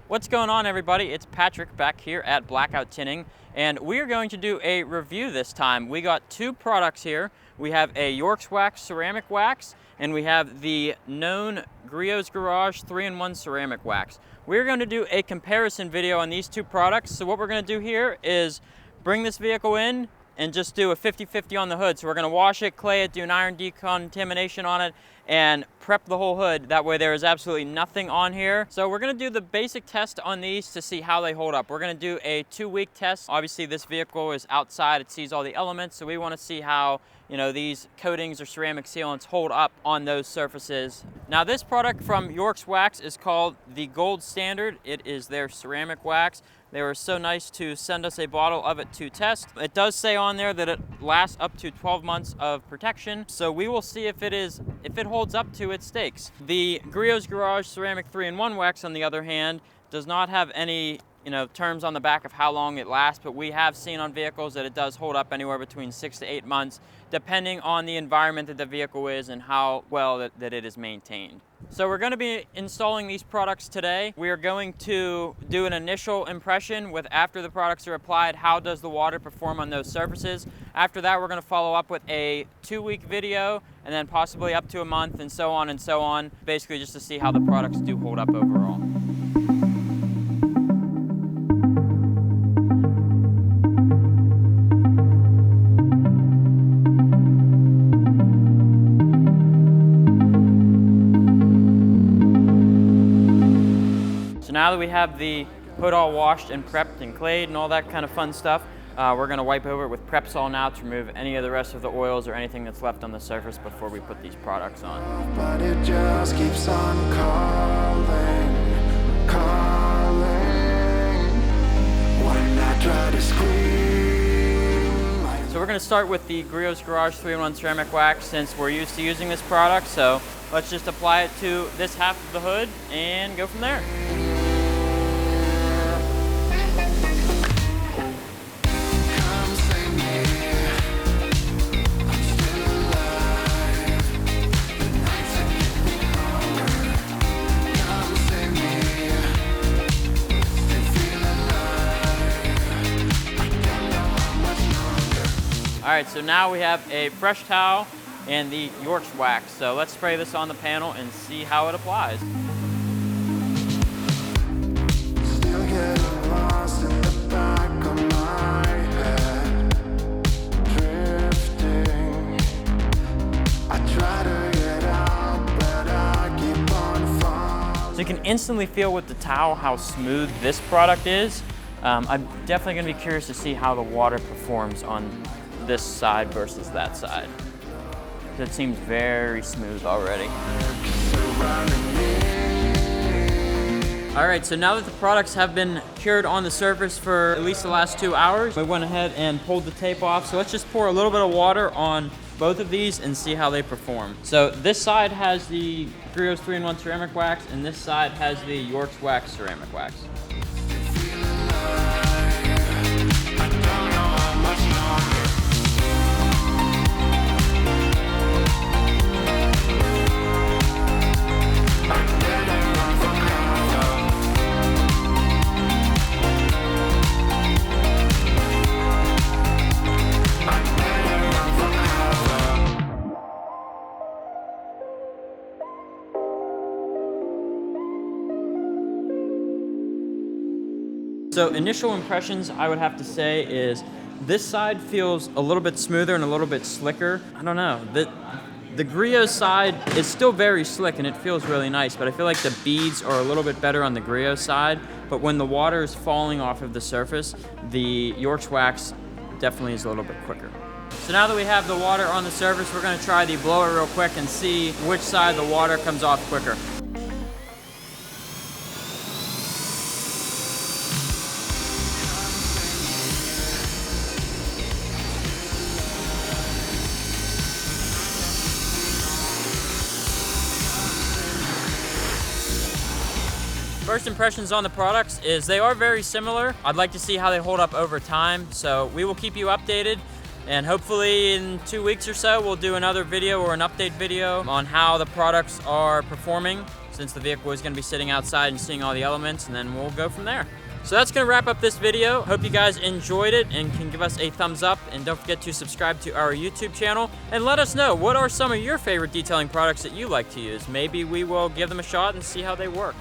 What's going on, everybody? It's Patrick back here at Blackout Tinting, and we are going to do a review this time. We got two products here. We have a YORKS wax ceramic wax, and we have the known GRIOTS Garage 3-in-1 ceramic wax. We're going to do a comparison video on these two products. So what we're going to do here is bring this vehicle in and just do a 50-50 on the hood. So we're going to wash it, clay it, do an iron decontamination on it, and prep the whole hood. That way there is absolutely nothing on here. So we're going to do the basic test on these to see how they hold up. We're going to do a 2-week test. Obviously this vehicle is outside, it sees all the elements, so we want to see how these coatings or ceramic sealants hold up on those surfaces. Now this product from YORKS Wax is called the Gold Standard. It is their ceramic wax. They were so nice to send us a bottle of it to test. It does say on there that it lasts up to 12 months of protection, so we will see if it holds up to its stakes. The GRIOTS Garage Ceramic 3-in-1 wax, on the other hand, does not have any terms on the back of how long it lasts, but we have seen on vehicles that it does hold up anywhere between 6 to 8 months, depending on the environment that the vehicle is and how well that it is maintained. So we're going to be installing these products today. We are going to do an initial impression with after the products are applied, how does the water perform on those surfaces. After that, we're going to follow up with a 2-week video and then possibly up to a month and so on, basically just to see how the products do hold up overall. Now that we have the hood all washed and prepped and clayed and all that kind of fun stuff, we're going to wipe over it with Prepsol now to remove any of the rest of the oils or anything that's left on the surface before we put these products on. But it just keeps on calling. When I try to scream. So we're going to start with the GRIOTS Garage 3-in-1 ceramic wax since we're used to using this product. So let's just apply it to this half of the hood and go from there. All right, so now we have a fresh towel and the YORKS wax. So let's spray this on the panel and see how it applies. Still getting lost in the back of my head, drifting. I try to get out, but I keep on falling. So you can instantly feel with the towel how smooth this product is. I'm definitely going to be curious to see how the water performs on this side versus that side. It seems very smooth already. All right, so now that the products have been cured on the surface for at least the last 2 hours, we went ahead and pulled the tape off. So let's just pour a little bit of water on both of these and see how they perform. So this side has the GRIOTS 3-in-1 ceramic wax, and this side has the YORKS wax ceramic wax. So initial impressions, I would have to say, is this side feels a little bit smoother and a little bit slicker. I don't know. The Griot side is still very slick and it feels really nice, but I feel like the beads are a little bit better on the Griot side. But when the water is falling off of the surface, the YORKS wax definitely is a little bit quicker. So now that we have the water on the surface, we're going to try the blower real quick and see which side the water comes off quicker. First impressions on the products is they are very similar. I'd like to see how they hold up over time, so we will keep you updated. And hopefully in 2 weeks or so, we'll do another video or an update video on how the products are performing. since the vehicle is going to be sitting outside and seeing all the elements, and then we'll go from there. So that's going to wrap up this video. Hope you guys enjoyed it and can give us a thumbs up, and don't forget to subscribe to our YouTube channel and let us know what are some of your favorite detailing products that you like to use. Maybe we will give them a shot and see how they work.